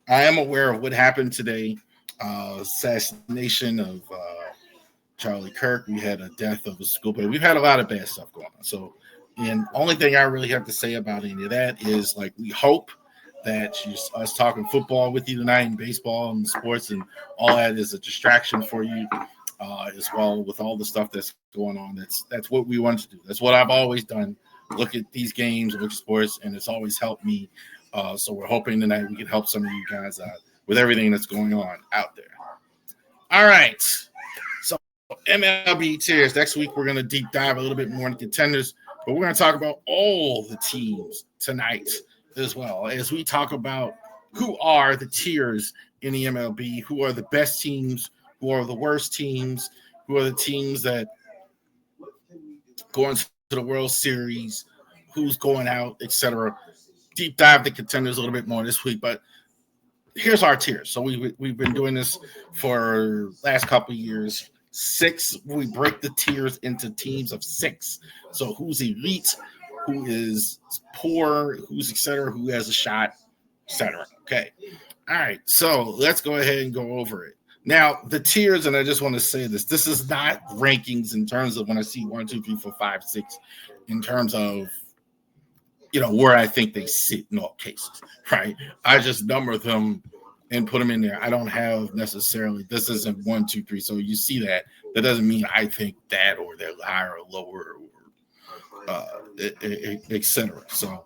I am aware of what happened today. Assassination of Charlie Kirk. We had a death of a school player. We've had a lot of bad stuff going on. So, and only thing I really have to say about any of that is like we hope that us talking football with you tonight and baseball and sports and all that is a distraction for you as well with all the stuff that's going on. That's what we want to do. That's what I've always done. Look at these games, look at sports, and it's always helped me. So we're hoping tonight we can help some of you guys out with everything that's going on out there. All right. So MLB tiers. Next week we're going to deep dive a little bit more into contenders, but we're going to talk about all the teams tonight as well as we talk about who are the tiers in the MLB, who are the best teams, who are the worst teams, who are the teams that go into the World Series, who's going out, etc. Deep dive the contenders a little bit more this week, but here's our tiers. So we've been doing this for last couple of years. 6, we break the tiers into teams of 6. So who's elite, who is poor, who's etc., who has a shot, etc. Okay. All right. So let's go ahead and go over it. Now, the tiers, and I just want to say this is not rankings in terms of when I see 1, 2, 3, 4, 5, 6, in terms of, where I think they sit in all cases, right? I just number them and put them in there. I don't have necessarily, this isn't 1, 2, 3. So you see that. That doesn't mean I think that or they're higher or lower or et cetera. So,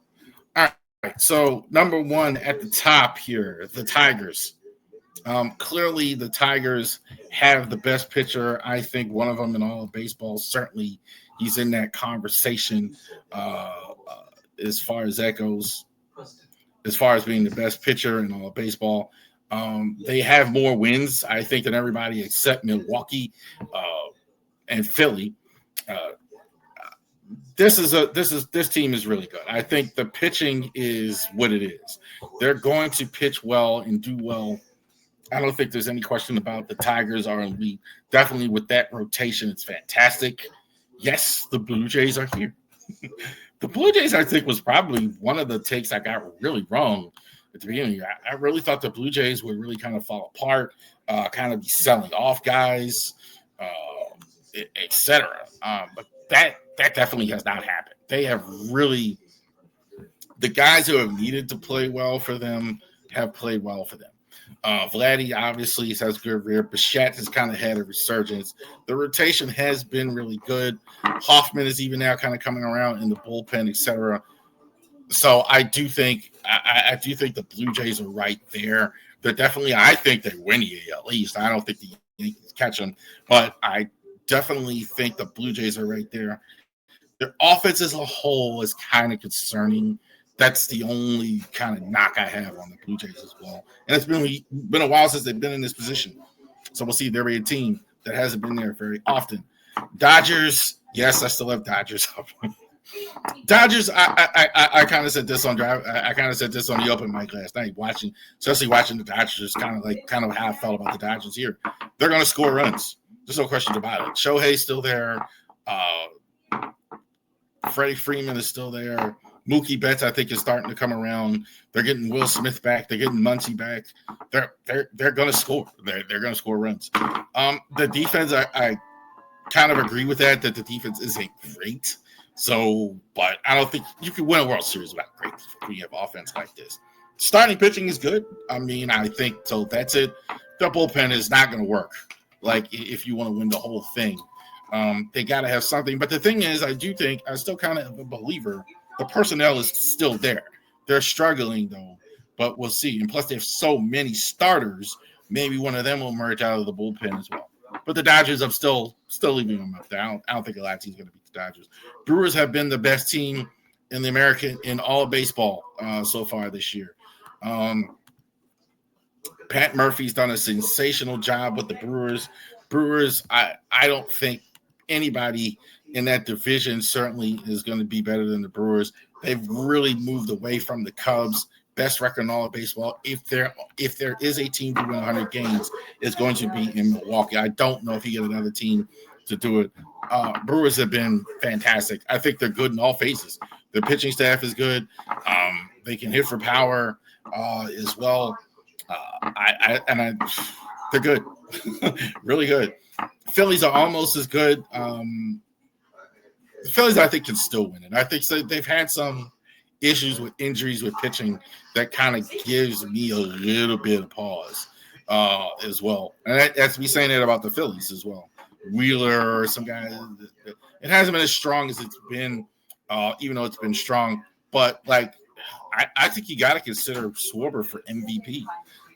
all right. So number 1 at the top here, the Tigers. Clearly, the Tigers have the best pitcher. I think one of them in all of baseball. Certainly, he's in that conversation as far as that goes, as far as being the best pitcher in all of baseball. They have more wins, I think, than everybody except Milwaukee and Philly. This team is really good. I think the pitching is what it is. They're going to pitch well and do well. I don't think there's any question about the Tigers are elite. Definitely with that rotation, it's fantastic. Yes, the Blue Jays are here. The Blue Jays, I think, was probably one of the takes I got really wrong at the beginning. I really thought the Blue Jays would really kind of fall apart, kind of be selling off guys, etc. But that definitely has not happened. They have really – the guys who have needed to play well for them have played well for them. Vladdy obviously has good rear. Bichette has kind of had a resurgence. The rotation has been really good. Hoffman is even now kind of coming around in the bullpen, etc. So I do think the Blue Jays are right there. They're definitely, I think they win the AL East. I don't think the Yankees catch them, but I definitely think the Blue Jays are right there. Their offense as a whole is kind of concerning. That's the only kind of knock I have on the Blue Jays as well. And it's been a while since they've been in this position. So we'll see if they're a team that hasn't been there very often. Dodgers, yes, I still have Dodgers up. Dodgers, I kind of said this on drive. I kind of said this on the open mic last night, especially watching the Dodgers, kind of how I felt about the Dodgers here. They're going to score runs. There's no question about it. Shohei's still there. Freddie Freeman is still there. Mookie Betts, I think, is starting to come around. They're getting Will Smith back. They're getting Muncy back. They're going to score. They're going to score runs. The defense, I kind of agree with that the defense isn't great. So, but I don't think you can win a World Series without great defense when you have offense like this. Starting pitching is good. I mean, I think so. That's it. The bullpen is not going to work. Like if you want to win the whole thing, they got to have something. But the thing is, I still kind of am a believer. The personnel is still there. They're struggling, though, but we'll see. And plus, they have so many starters. Maybe one of them will emerge out of the bullpen as well. But the Dodgers, I'm still leaving them up there. I don't think a lot of teams are going to beat the Dodgers. Brewers have been the best team in the American in all of baseball so far this year. Pat Murphy's done a sensational job with the Brewers. I don't think anybody in that division certainly is going to be better than the Brewers. They've really moved away from the Cubs. Best record in all of baseball. If there is a team to win 100 games, it's going to be in Milwaukee. I don't know if you get another team to do it. Brewers have been fantastic. I think they're good in all phases. Their pitching staff is good. They can hit for power. as well. They're good, really good. Phillies are almost as good. The Phillies, I think, can still win it. I think so. They've had some issues with injuries with pitching that kind of gives me a little bit of pause as well. And that's me saying that about the Phillies as well. Wheeler or some guy, it hasn't been as strong as it's been, even though it's been strong. But like, I think you got to consider Schwarber for MVP.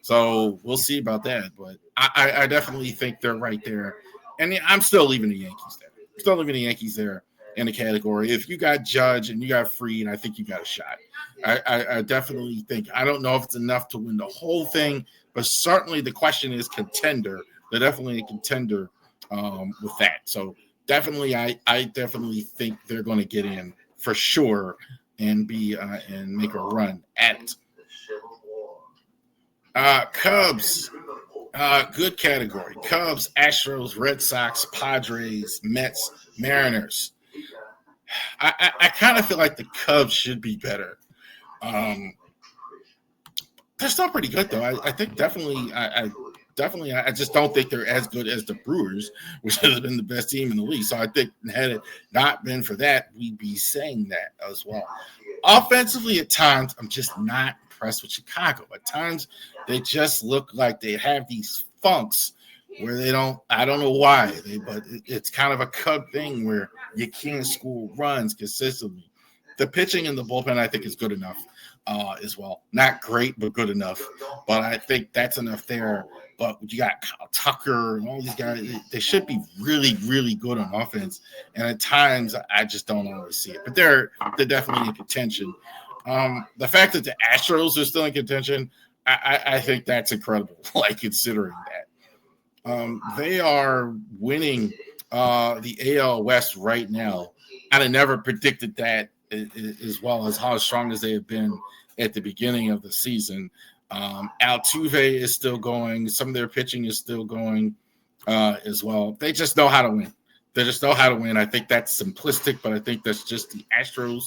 So we'll see about that. But I definitely think they're right there. And I'm still leaving the Yankees there. Still leaving the Yankees there in the category. If you got Judge and you got Fried, I think you got a shot. I definitely think. I don't know if it's enough to win the whole thing, but certainly the question is contender. They're definitely a contender with that. So definitely, I definitely think they're going to get in for sure and be and make a run at it. Cubs, good category. Cubs, Astros, Red Sox, Padres, Mets, Mariners. I kind of feel like the Cubs should be better. They're still pretty good though. I think definitely. I just don't think they're as good as the Brewers, which has been the best team in the league. So I think had it not been for that, we'd be saying that as well. Offensively, at times, I'm just not impressed with Chicago. At times, they just look like they have these funks where they don't. I don't know why, but it's kind of a Cub thing where you can't score runs consistently. The pitching in the bullpen, I think, is good enough as well. Not great, but good enough. But I think that's enough there. But you got Kyle Tucker and all these guys. They should be really, really good on offense. And at times, I just don't always see it. But they're definitely in contention. The fact that the Astros are still in contention, I think that's incredible, like considering that. They are winning the AL West right now. I'd have never predicted that as well as how strong as they have been at the beginning of the season. Altuve is still going. Some of their pitching is still going as well. They just know how to win. They just know how to win. I think that's simplistic, but I think that's just the Astros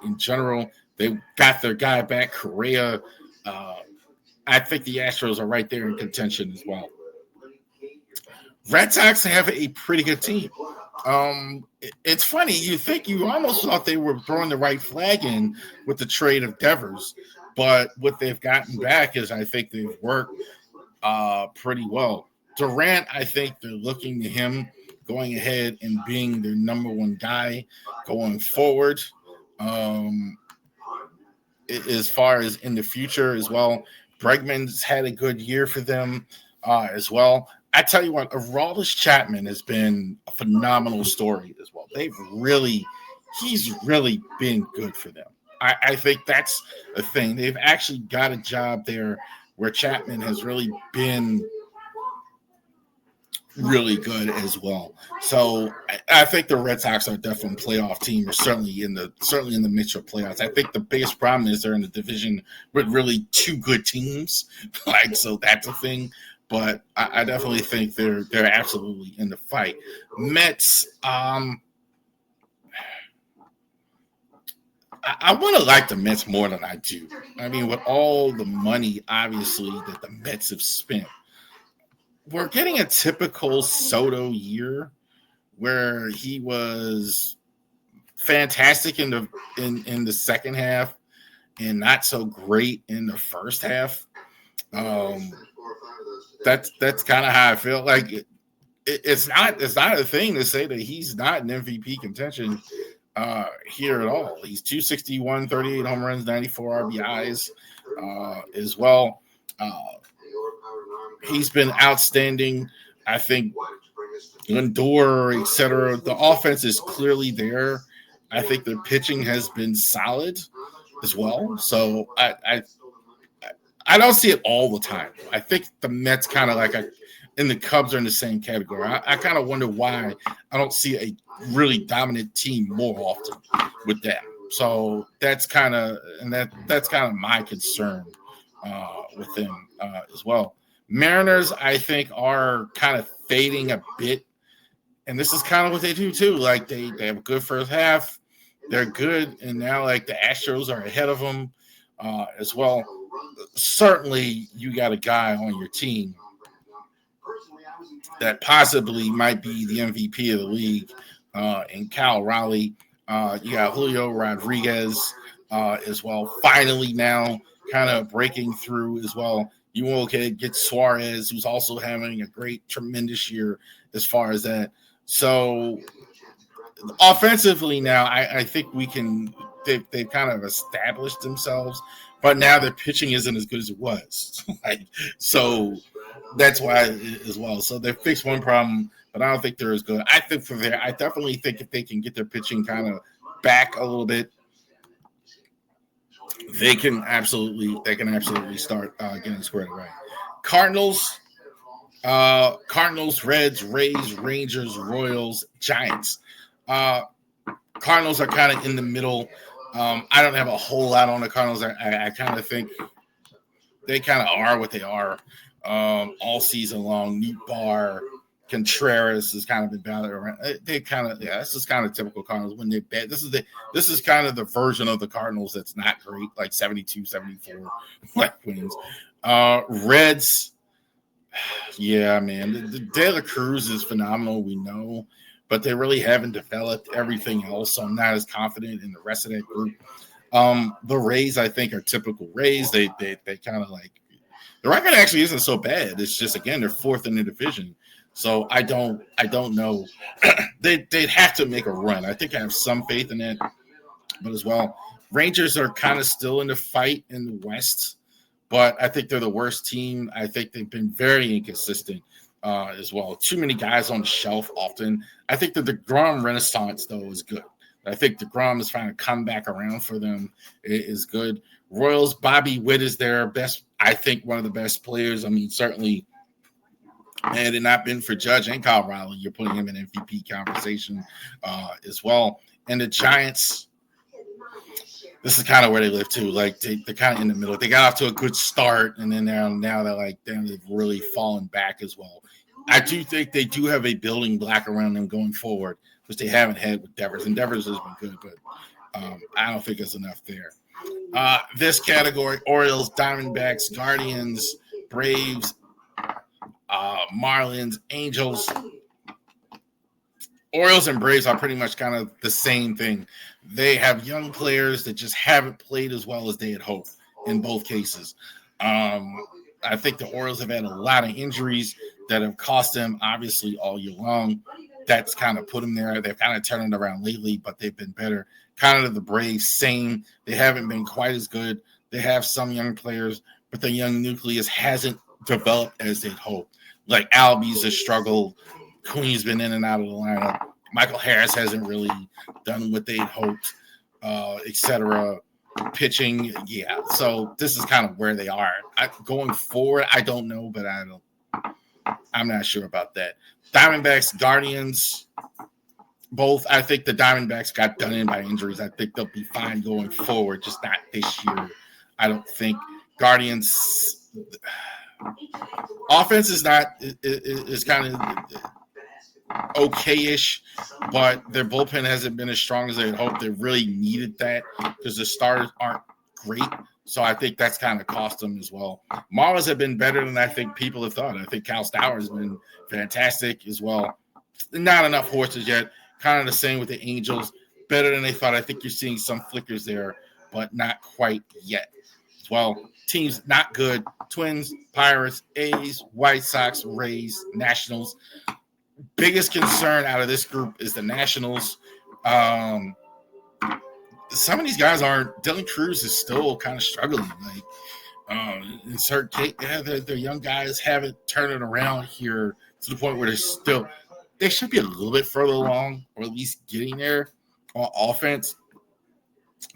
in general. They got their guy back, Correa. I think the Astros are right there in contention as well. Red Sox have a pretty good team. It's funny. You almost thought they were throwing the right flag in with the trade of Devers, but what they've gotten back is I think they've worked pretty well. Durant, I think they're looking to him going ahead and being their number one guy going forward. As far as in the future as well, Bregman's had a good year for them as well. I tell you what, Aroldis Chapman has been a phenomenal story as well. He's really been good for them. I think that's a thing. They've actually got a job there where Chapman has really been really good as well. So I think the Red Sox are definitely a playoff team, or certainly in the mix of playoffs. I think the biggest problem is they're in the division with really two good teams. So that's a thing. But I definitely think they're absolutely in the fight. Mets, I want to like the Mets more than I do. I mean, with all the money, obviously, that the Mets have spent, we're getting a typical Soto year where he was fantastic in the second half and not so great in the first half. That's kind of how I feel. Like it's not a thing to say that he's not in MVP contention here at all. He's 261, 38 home runs, 94 RBIs as well. He's been outstanding. I think Lindor, etc. The offense is clearly there. I think their pitching has been solid as well. So I don't see it all the time. I think the Mets kind of and the Cubs are in the same category. I kind of wonder why I don't see a really dominant team more often with them. So that's kind of my concern with them as well. Mariners, I think, are kind of fading a bit, and this is kind of what they do too. Like they have a good first half, they're good, and now like the Astros are ahead of them as well. certainly you got a guy on your team that possibly might be the MVP of the league, in Kyle Raleigh. You got Julio Rodriguez as well. Finally, now kind of breaking through as well. You will get Suarez, who's also having a great, tremendous year as far as that. So offensively now, I think we can. They've kind of established themselves, but now their pitching isn't as good as it was. So that's why as well. So they fixed one problem, but I don't think they're as good. I definitely think if they can get their pitching kind of back a little bit, they can absolutely start getting squared away. Cardinals, Reds, Rays, Rangers, Royals, Giants. Cardinals are kind of in the middle. I don't have a whole lot on the Cardinals. I kind of think they kind of are what they are all season long. Nootbaar, Contreras has kind of been battling around. They kind of, this is kind of typical Cardinals when they're bad. This is kind of the version of the Cardinals that's not great, like 72, 74 wins. Reds, yeah, man. The De La Cruz is phenomenal, we know, but they really haven't developed everything else, so I'm not as confident in the rest of that group. The Rays, I think, are typical Rays. They kind of like, the record actually isn't so bad. It's just, again, they're fourth in the division. So I don't know. They'd have to make a run. I think I have some faith in that. But as well, Rangers are kind of still in the fight in the West, but I think they're the worst team. I think they've been very inconsistent as well. Too many guys on the shelf often. I think the DeGrom renaissance, though, is good. I think DeGrom is trying to come back around for them. It is good. Royals, Bobby Witt is their best, I think, one of the best players. I mean, certainly, had it not been for Judge and Kyle Raleigh, you're putting him in MVP conversation as well. And the Giants, this is kind of where they live too. Like they're kind of in the middle. They got off to a good start, and then now they're like, damn, they've really fallen back as well. I do think they do have a building block around them going forward, which they haven't had with Devers. And Devers has been good, but I don't think it's enough there. This category: Orioles, Diamondbacks, Guardians, Braves, Marlins, Angels. Orioles and Braves are pretty much kind of the same thing. They have young players that just haven't played as well as they had hoped in both cases. I think the Orioles have had a lot of injuries that have cost them, obviously, all year long. That's kind of put them there. They've kind of turned it around lately, but they've been better. Kind of the Braves, same. They haven't been quite as good. They have some young players, but the young nucleus hasn't developed as they'd hoped. Like Albies has struggled. Queen's been in and out of the lineup. Michael Harris hasn't really done what they'd hoped, etc. Pitching, yeah. So this is kind of where they are. Going forward, I don't know, but I'm not sure about that. Diamondbacks, Guardians, both. I think the Diamondbacks got done in by injuries. I think they'll be fine going forward, just not this year. I don't think. Guardians offense is kind of okay-ish, but their bullpen hasn't been as strong as they had hoped. They really needed that because the starters aren't great. So I think that's kind of cost them as well. Marlins have been better than I think people have thought. I think Cal Stauer has been fantastic as well. Not enough horses yet. Kind of the same with the Angels. Better than they thought. I think you're seeing some flickers there, but not quite yet. As well, teams not good. Twins, Pirates, A's, White Sox, Rays, Nationals. Biggest concern out of this group is the Nationals. Some of these guys aren't. Dylan Cruz is still kind of struggling. Like in certain cases, their young guys haven't turned it around here to the point where they should be a little bit further along, or at least getting there on offense.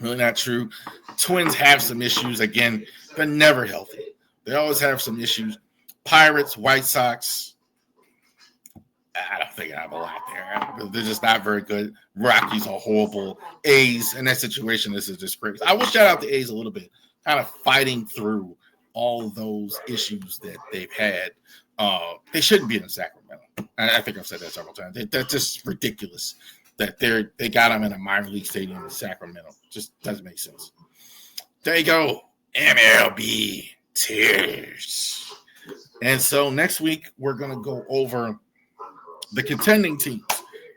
Really not true. Twins have some issues. Again, they're never healthy. They always have some issues. Pirates, White Sox. I don't think I have a lot there. They're just not very good. Rockies are horrible. A's in that situation, this is just crazy. I will shout out the A's a little bit, kind of fighting through all those issues that they've had. They shouldn't be in Sacramento. I think I've said that several times. That's just ridiculous that they got them in a minor league stadium in Sacramento. Just doesn't make sense. There you go. MLB Tiers. And so next week, we're going to go over the contending teams.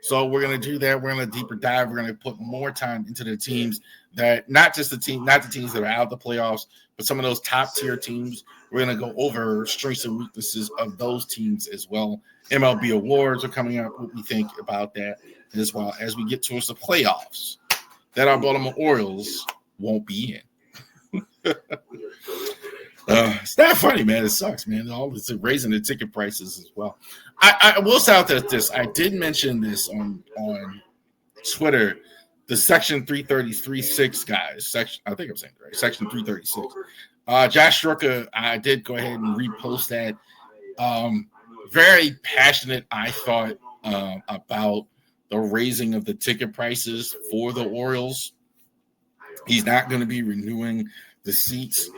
So we're going to do that. We're going to deeper dive. We're going to put more time into the teams that not the teams that are out of the playoffs, but some of those top tier teams. We're going to go over strengths and weaknesses of those teams as well. MLB awards are coming up. What we think about that, as well as we get towards the playoffs that our Baltimore Orioles won't be in. It's not funny, man. It sucks, man. All this raising the ticket prices as well. I will say out there this. I did mention this on Twitter. The Section 333.6 guys. I think I'm saying it right. Section 336. Josh Rooker, I did go ahead and repost that. Very passionate, I thought, about the raising of the ticket prices for the Orioles. He's not going to be renewing the seats.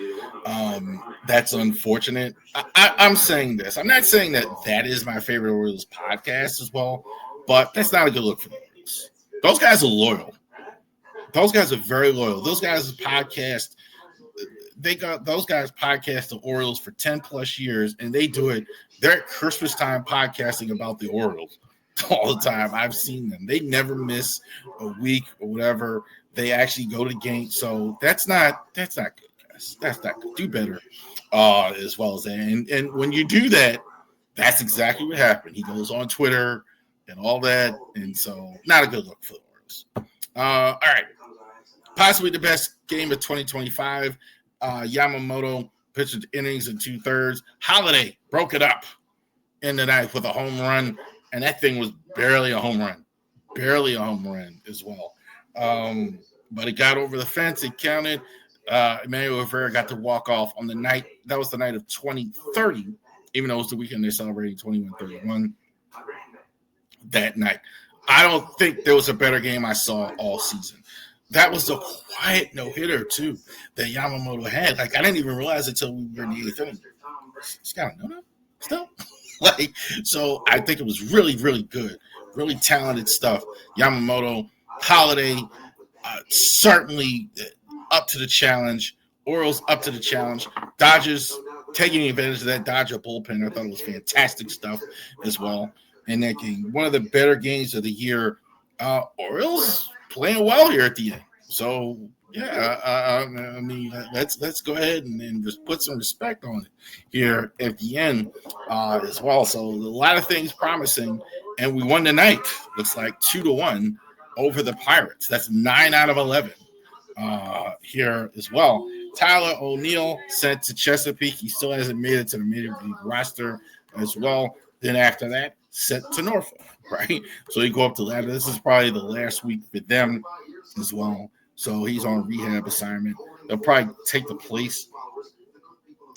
That's unfortunate. I'm saying this. I'm not saying that is my favorite Orioles podcast as well, but that's not a good look for the Orioles. Those guys are loyal. Those guys are very loyal. Those guys podcast. Those guys podcast the Orioles for 10 plus years, and they do it. They're at Christmas time podcasting about the Orioles all the time. I've seen them. They never miss a week or whatever. They actually go to games. So that's not good, guys. That's not good. Do better as well as that. And when you do that, that's exactly what happened. He goes on Twitter and all that. And so not a good look for the Orioles. All right. Possibly the best game of 2025. Yamamoto pitched innings in 2/3. Holiday broke it up in the ninth with a home run. And that thing was barely a home run. Barely a home run as well. But it got over the fence. It counted. Emmanuel Rivera got to walk off on the night. That was the night of 2030, even though it was the weekend they're celebrating 21-31 that night. I don't think there was a better game I saw all season. That was a quiet no-hitter, too, that Yamamoto had. Like, I didn't even realize it until we were in the eighth inning. He's got a no-no still? So I think it was really, really good. Really talented stuff. Yamamoto, Holiday, certainly up to the challenge. Orioles up to the challenge. Dodgers taking advantage of that Dodger bullpen. I thought it was fantastic stuff as well in that game. One of the better games of the year. Orioles playing well here at the end. So, yeah, I mean, let's go ahead and just put some respect on it here at the end as well. So, a lot of things promising. And we won tonight. Looks like 2-1 over the Pirates. That's 9 out of 11 here as well. Tyler O'Neill sent to Chesapeake. He still hasn't made it to the major league roster as well. Then after that, sent to Norfolk, right? So he go up to ladder. This is probably the last week for them as well. So he's on rehab assignment. They'll probably take the place.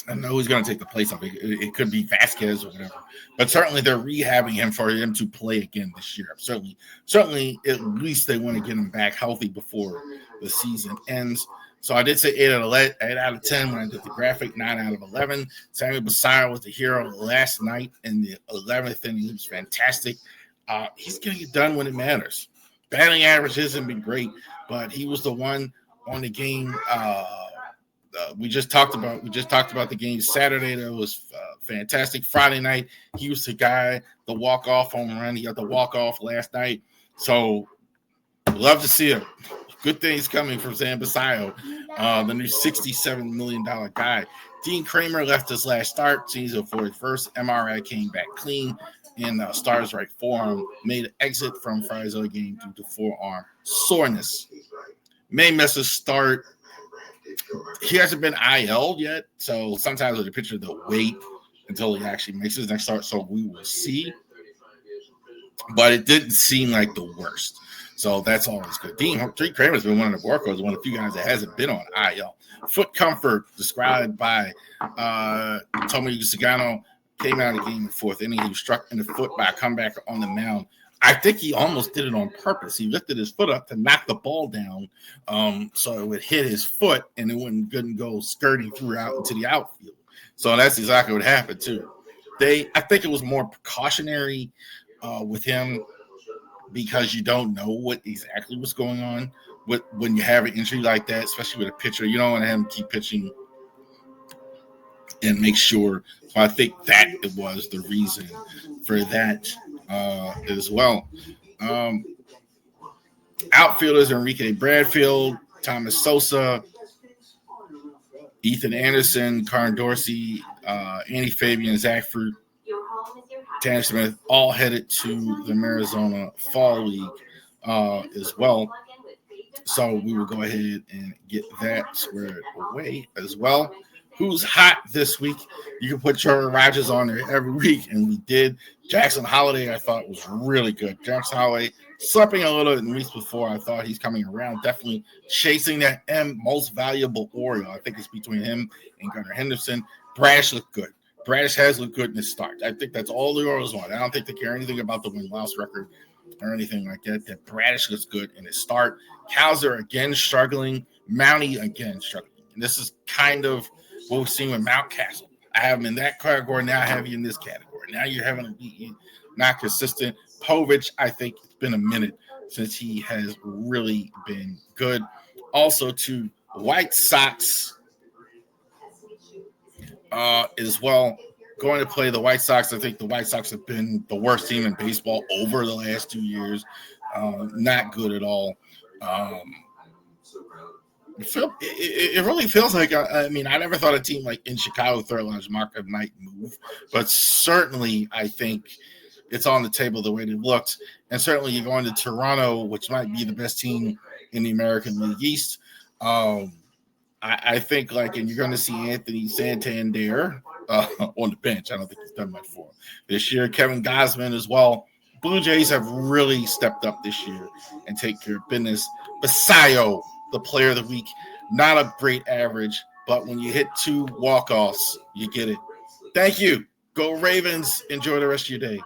I know who's going to take the place of it. It could be Vasquez or whatever. But certainly they're rehabbing him for him to play again this year. Certainly at least they want to get him back healthy before the season ends. So I did say 8 out of 10 when I did the graphic, 9 out of 11. Samuel Basallo was the hero last night in the 11th inning. He was fantastic. He's getting it done when it matters. Batting average hasn't been great, but he was the one on the game. We just talked about the game Saturday. That was fantastic. Friday night, he was the guy, the walk-off home run. He got the walk-off last night. So love to see him. Good things coming from Sam Basallo, the new $67 million guy. Dean Kramer left his last start. Season for his first MRI came back clean in Stars right forearm. Made an exit from Friday's other game due to forearm soreness. May miss a start. He hasn't been IL'd yet, so sometimes with the pitcher they'll wait until he actually makes his next start. So we will see. But it didn't seem like the worst. So that's always good. Dean Kramer's been one of the workhorses, one of the few guys that hasn't been on IL. Foot comfort described by Tomohiro Sugano came out of the game in the fourth inning. He was struck in the foot by a comebacker on the mound. I think he almost did it on purpose. He lifted his foot up to knock the ball down so it would hit his foot and it couldn't go skirting throughout into the outfield. So that's exactly what happened, too. I think it was more precautionary with him because you don't know what exactly what's going on when you have an injury like that, especially with a pitcher. You don't want to have him keep pitching and make sure. So I think that it was the reason for that as well. Um, Outfielders: Enrique Bradfield, Thomas Sosa, Ethan Anderson, Karn Dorsey, Andy Fabian, Zach Fruit, Tanner Smith, all headed to the Arizona Fall League as well. So we will go ahead and get that squared away as well. Who's hot this week? You can put Trevor Rogers on there every week, and we did. Jackson Holiday, I thought, was really good. Jackson Holiday, slipping a little in weeks before. I thought he's coming around, definitely chasing that most valuable Oriole. I think it's between him and Gunnar Henderson. Bradish looked good. Bradish has looked good in his start. I think that's all the Orioles want. I don't think they care anything about the win-loss record or anything like that. That Bradish looks good in his start. Hauser again struggling. Mountie again struggling. And this is kind of what we're seeing with Mountcastle. I have him in that category. Now I have you in this category. Now you're having to be not consistent. Povich, I think it's been a minute since he has really been good. Also to White Sox as well. Going to play the White Sox. I think the White Sox have been the worst team in baseball over the last 2 years. Not good at all. It really feels like, I never thought a team like in Chicago, third largest market, might move, but certainly I think it's on the table the way they looked. And certainly you're going to Toronto, which might be the best team in the American League East. I think, and you're going to see Anthony Santander on the bench. I don't think he's done much for him this year. Kevin Gausman as well. Blue Jays have really stepped up this year and take care of business. Basayo, the player of the week, not a great average, but when you hit 2 walk-offs, you get it. Thank you. Go Ravens. Enjoy the rest of your day.